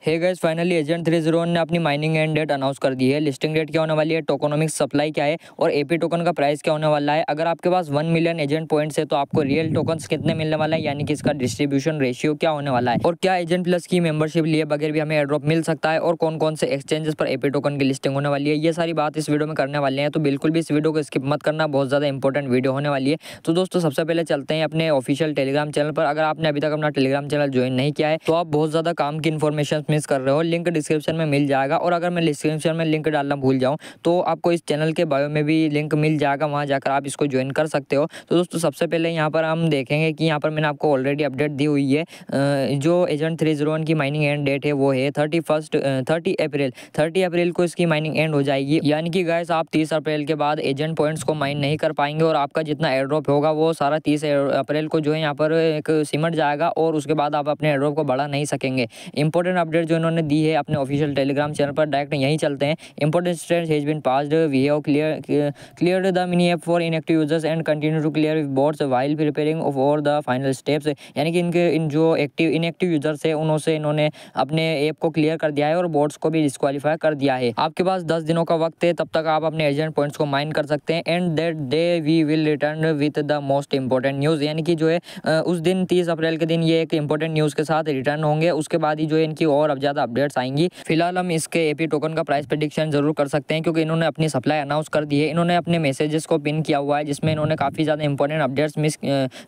Hey guys, finally agent 301 ने अपनी mining and date announce कर दी है। लिस्टिंग डेट क्या होने वाली है, टोकनोमिक्स सप्लाई क्या है और एपी टोकन का प्राइस क्या होने वाला है। अगर आपके पास 1 मिलियन एजेंट पॉइंट्स है तो आपको रियल टोकन्स कितने मिलने वाला है, यानी कि इसका डिस्ट्रीब्यूशन रेशियो क्या होने वाला है और क्या एजेंट प्लस की मेंबरशिप लिए बगैर भी हमें एयरड्रॉप मिल सकता है और कौन कौन से एक्सचेंजेस पर एपी टोकन की लिस्टिंग होने वाली है। ये सारी बात इस वीडियो में करने वाले हैं, तो बिल्कुल भी इस वीडियो को स्किप मत करना, बहुत ज़्यादा इंपॉर्टेंट वीडियो होने वाली है। तो दोस्तों सबसे पहले चलते हैं अपने ऑफिशियल टेलीग्राम चैनल पर। अगर आपने अभी तक अपना टेलीग्राम चैनल ज्वाइन नहीं किया है तो आप बहुत ज़्यादा काम की इन्फॉर्मेशन मिस कर रहे हो। लिंक डिस्क्रिप्शन में मिल जाएगा और अगर मैं डिस्क्रिप्शन में लिंक डालना भूल जाऊं तो आपको इस चैनल के बायो में भी लिंक मिल जाएगा, वहां जाकर आप इसको ज्वाइन कर सकते हो। तो दोस्तों सबसे पहले यहाँ पर हम देखेंगे कि यहाँ पर मैंने आपको ऑलरेडी अपडेट दी हुई है। जो एजेंट 301 की माइनिंग एंड डेट है वो है 30 अप्रैल को इसकी माइनिंग एंड हो जाएगी। यानी कि गाइस आप 30 अप्रैल के बाद एजेंट पॉइंट्स को माइन नहीं कर पाएंगे और आपका जितना एयरड्रॉप होगा वो सारा 30 अप्रैल को जो है यहाँ पर एक सिमट जाएगा और उसके बाद आप अपने एयरड्रॉप को बढ़ा नहीं सकेंगे। इंपॉर्टेंट अपडेट जो इन्होंने दी है अपने ऑफिशियल टेलीग्राम चैनल पर, डायरेक्ट यहीं चलते हैं। Important stage has been passed, we have cleared the mini app for inactive users and continue to clear bots while preparing for the final steps. यानी कि इन जो इनएक्टिव यूजर्स है उनों से इन्होंने अपने ऐप को क्लियर कर दिया है और बोट्स को भी डिस्क्वालीफाई कर दिया है। आपके पास 10 दिनों का वक्त है, तब तक आप अपने एजेंट पॉइंट्स को माइन कर सकते हैं। And that day we will return with the most important news. यानी कि जो है उस दिन 30 अप्रैल के दिन ये एक इंपॉर्टेंट न्यूज़ के साथ रिटर्न होंगे। उसके बाद ही जो है इनकी और अब ज़्यादा अपडेट्स आएंगी। फिलहाल हम इसके एपी टोकन का प्राइस प्रेडिक्शन जरूर कर सकते हैं क्योंकि इन्होंने अपनी सप्लाई अनाउंस कर दी है। इन्होंने अपने मैसेजेस को पिन किया हुआ है जिसमें इन्होंने काफ़ी ज़्यादा इंपॉर्टेंट अपडेट्स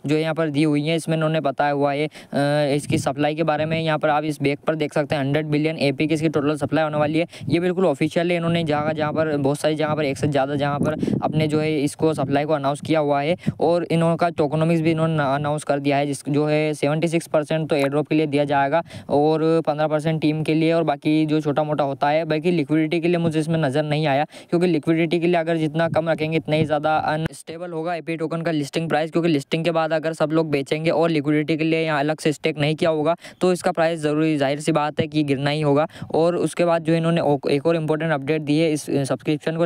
जो यहाँ पर दी हुई हैं। इसमें इन्होंने बताया हुआ है इसकी सप्लाई के बारे में। यहाँ पर आप इस बैग पर देख सकते हैं 100 बिलियन एपी की इसकी टोटल सप्लाई होने वाली है। ये बिल्कुल ऑफिशियल है। इन्होंने जहाँ पर बहुत सारी जगह पर एक से ज़्यादा जहाँ पर अपने जो है इसको सप्लाई को अनाउंस किया हुआ है और इनका टोकनोमिक्स भी इन्होंने अनाउंस कर दिया है, जिस जो है 76% तो एयरड्रॉप के लिए दिया जाएगा और 15% टीम के लिए और बाकी जो छोटा मोटा होता है। बाकी लिक्विडिटी के लिए मुझे इसमें नज़र नहीं आया क्योंकि लिक्विडिटी के लिए अगर जितना कम रखेंगे इतना ही ज़्यादा अनस्टेबल होगा एपी टोकन का लिस्टिंग प्राइस, क्योंकि लिस्टिंग के बाद अगर सब लोग बेचेंगे और लिक्विडिटी के लिए यहाँ अलग से स्टेक नहीं किया होगा तो इसका प्राइस ज़रूरी जाहिर सी बात है कि गिरना ही होगा। और उसके बाद जो इन्होंने एक और इम्पोर्टेंट अपडेट दी है इस सब्सक्रिप्शन को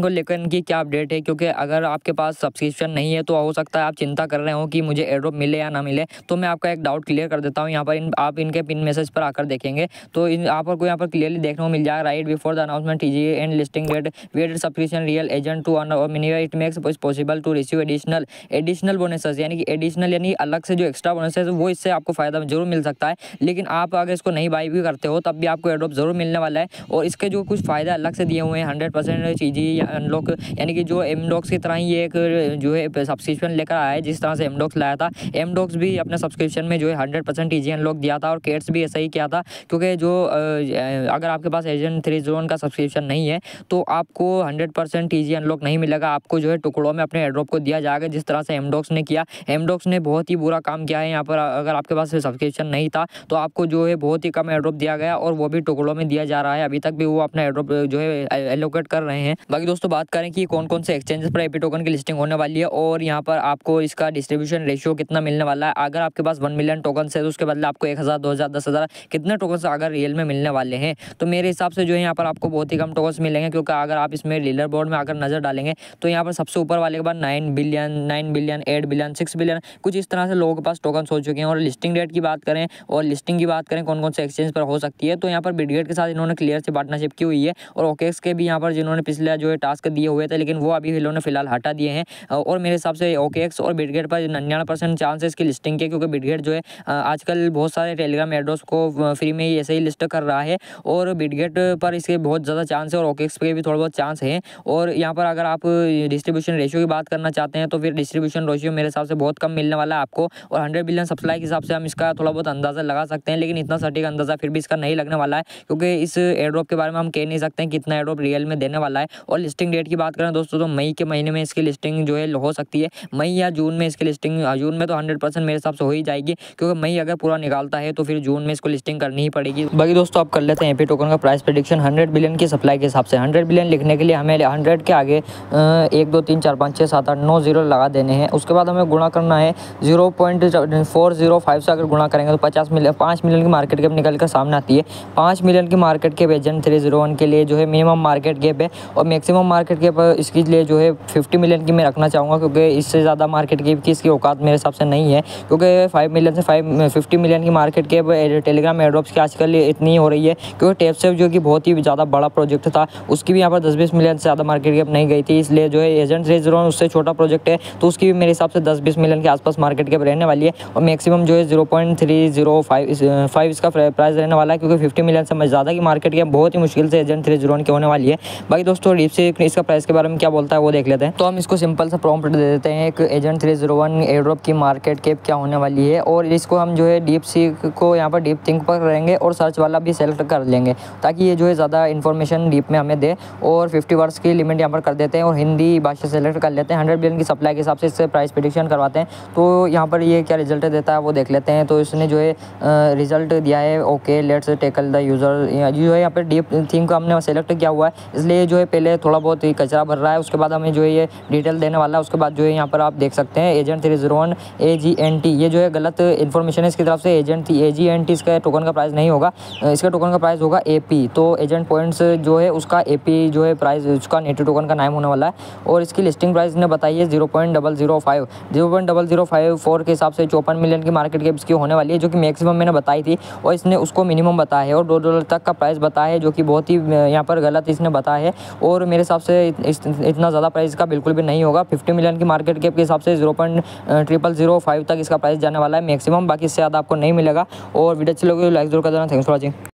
लेकर इनकी क्या अपडेट है, क्योंकि अगर आपके पास सब्सक्रिप्शन नहीं है तो हो सकता है आप चिंता कर रहे हो कि मुझे एयरड्रॉप मिले या ना मिले। तो मैं आपका एक डाउट क्लियर कर देता हूँ। यहाँ पर आप इनके पिन मैसेज पर आकर देखेंगे तो आपको यहाँ पर क्लियरली देखने को मिल जाएगा, right before the announcement TGA and listing date weighted subscription real agent to minimum it makes possible to receive additional bonuses. यानी कि एडिशनल यानी अलग से जो एक्स्ट्रा बोनस है वो इससे आपको फायदा जरूर मिल सकता है, लेकिन आप अगर इसको नहीं बाई भी करते हो तब भी आपको एयरड्रॉप जरूर मिलने वाला है। और इसके जो कुछ फ़ायदे अलग से दिए हुए हैं 100% चीज़ी अनलॉक, यानी कि जो एमडॉक्स की तरह ही ये एक जो है सब्सक्रिप्शन लेकर आया है। जिस तरह से एमडॉक्स लाया था, एमडॉक्स भी अपने सब्सक्रिप्शन में जो है 100% ईजी अनलॉक दिया था और केट्स भी ऐसा ही किया था। क्योंकि जो अगर आपके पास एजेंट 301 का सब्सक्रिप्शन नहीं है तो आपको 100% ईजी अनलॉक नहीं मिलेगा, आपको जो है टुकड़ों में अपने एयरड्रॉप को दिया जाएगा जिस तरह से एमडॉक्स ने किया। एमडॉक्स ने बहुत ही बुरा काम किया है यहाँ पर। अगर आपके पास सब्सक्रिप्शन नहीं था तो आपको जो है बहुत ही कम एयरड्रॉप दिया गया और वो भी टुकड़ों में दिया जा रहा है। अभी तक भी वो अपना एयरड्रॉप जो है एलोकेट कर रहे हैं। बाकी दोस्तों बात करें कि कौन कौन से एक्सचेंजेस पर एपी टोकन की लिस्टिंग होने वाली है और यहाँ पर आपको इसका डिस्ट्रीब्यूशन रेशियो कितना मिलने वाला है। अगर आपके पास 1 मिलियन टोकन है तो उसके बदले आपको 1000, 2000, 10,000 कितने टोकन अगर रियल में मिलने वाले हैं तो मेरे हिसाब से जो है यहाँ पर आपको बहुत ही कम टोकन मिलेंगे। क्योंकि अगर आप इसमें लीडर बोर्ड में अगर नजर डालेंगे तो यहाँ पर सबसे ऊपर वाले के बाद 9 बिलियन 8 बिलियन 6 बिलियन कुछ इस तरह से लोगों के पास टोकन हो चुके हैं। और लिस्टिंग डेट की बात करें और लिस्टिंग की बात करें कौन कौन से एक्सचेंज पर हो सकती है तो यहाँ पर बिटगेट के साथ इन्होंने क्लियर से पार्टनरशिप की हुई है और ओकेक्स के भी यहाँ पर जिन्होंने पिछले जो है टास्क दिए हुए थे लेकिन वो अभी इन्होंने फिलहाल हटा दिए हैं। और मेरे हिसाब से ओकेक्स और बिटगेट पर 99% चांस है इसकी लिस्टिंग के, क्योंकि बिटगेट जो है आजकल बहुत सारे टेलीग्राम एड्रेस को फ्री में ही ऐसे ही लिस्ट कर रहा है और बिटगेट पर इसके बहुत ज़्यादा चांस है और ओकेक्स पे भी थोड़ा बहुत चांस है। और यहाँ पर अगर आप डिस्ट्रीब्यूशन रेशियो की बात करना चाहते हैं तो फिर डिस्ट्रीब्यूशन रेशियो मेरे हिसाब से बहुत कम मिलने वाला है आपको। और 100 बिलियन सप्लाई के हिसाब से हम इसका थोड़ा बहुत अंदाज़ा लगा सकते हैं, लेकिन इतना सटीक अंदाज़ा फिर भी इसका नहीं लगने वाला है क्योंकि इस एयरड्रॉप के बारे में हम कह नहीं सकते हैं कितना एयरड्रॉप रियल में देने वाला है। और लिस्टिंग डेट की बात करें दोस्तों तो मई के महीने में इसकी लिस्टिंग जो है हो सकती है, मई या जून में इसकी लिस्टिंग। जून में तो 100% मेरे हिसाब से हो ही जाएगी क्योंकि मई अगर पूरा निकालता है तो फिर जून में इसको लिस्टिंग करनी ही पड़ेगी। बाकी दोस्तों आप कर लेते हैं एपी टोकन का प्राइस प्रेडिक्शन 100 बिलियन की सप्लाई के हिसाब से। 100 बिलियन लिखने के लिए हमें 100 के आगे 1 2 3 4 5 6 7 8 9 जीरो लगा देने हैं। उसके बाद हमें गुणा करना है 0.405 से अगर गुणा करेंगे तो 5 मिलियन की मार्केट कैप निकल कर सामने आती है। 5 मिलियन की मार्केट कैप एजेंट 301 के लिए जो है मिनिमम मार्केट कैप है और मैक्सिमम मार्केट कैप इसके लिए जो है 50 मिलियन की मैं रखना चाहूँगा क्योंकि इससे ज़्यादा मार्केट कैप की इसकी औकात मेरे हिसाब से नहीं है। क्योंकि 5 मिलियन से 50 मिलियन की मार्केट कैप टेलीग्राम एयरड्रॉप्स की आजकल इतनी हो रही है, क्योंकि टैप सेव जो कि बहुत ही ज़्यादा बड़ा प्रोजेक्ट था, उसकी भी यहाँ पर 10-20 मिलियन से ज़्यादा मार्केट कैप नहीं गई थी। इसलिए जो है एजेंट 301 उससे छोटा प्रोजेक्ट है, तो उसकी भी मेरे हिसाब से 10-20 मिलियन के आसपास मार्केट कैप रहने वाली है, और मैक्सिमम जो है 0.305 इसका प्राइस रहने वाला है, क्योंकि 50 मिलियन से ज़्यादा की मार्केट कैप बहुत ही मुश्किल से एजेंट 301 की होने वाली है। बाकी दोस्तों डीपसीक इसका प्राइस के बारे में क्या बोलता है वो देख लेते हैं। तो हम इसको सिंपल सा प्रॉम्प्ट दे देते हैं, एक एजेंट 301 एयरड्रॉप की मार्केट कैप क्या होने वाली है, और इसको हम जो है डीपसीक को यहाँ पर डीप थिंक पर करेंगे और सर्च वाला भी सेलेक्ट कर लेंगे, ताकि ये जो है ज़्यादा इन्फॉर्मेशन डीप में हमें दे, और 50 वर्ड्स की लिमिट यहाँ पर कर देते हैं और हिंदी भाषा सेलेक्ट कर लेते हैं। 100 बिलियन की सप्लाई के हिसाब से इससे प्राइस प्रेडिक्शन करवाते हैं। तो यहाँ पर ये क्या रिजल्ट देता है वो देख लेते हैं। तो इसने जो है रिजल्ट दिया है, okay let's tackle the user, जो है यहाँ पर डीप थिंक को हमने सेलेक्ट किया हुआ है, इसलिए जो है पहले थोड़ा बहुत ही कचरा भर रहा है, उसके बाद हमें जो है ये डिटेल देने वाला है। उसके बाद जो है यहाँ पर आप देख सकते हैं एजेंट 301 AGNT, ये जो है गलत इन्फॉर्मेशन है इसकी तरफ से। एजेंट AGNT इसका टोकन का प्राइस नहीं होगा, इसका टोकन का प्राइस होगा AP। तो एजेंट पॉइंट्स जो है उसका AP जो है प्राइस उसका नेटिव टोकन का नाम होने वाला है, और इसकी लिस्टिंग प्राइस ने बताई है 0.005 के हिसाब से 54 मिलियन की मार्केट कैप इसकी होने वाली है, जो कि मैक्सिमम मैंने बताई थी, और इसने उसको मिनिमम बताया है, और $2 तक का प्राइस बताया है, जो कि बहुत ही यहाँ पर गलत इसने बताया है। और मेरे हिसाब से इतना ज़्यादा प्राइस का बिल्कुल भी नहीं होगा। 50 मिलियन की मार्केट कैप के हिसाब से 0.0005 तक इसका प्राइस जाने वाला है मैक्सिमम, बाकी इससे ज़्यादा आपको नहीं मिलेगा। और वीडियो अच्छी लगी लाइक जरूर कर देना। Thanks for watching.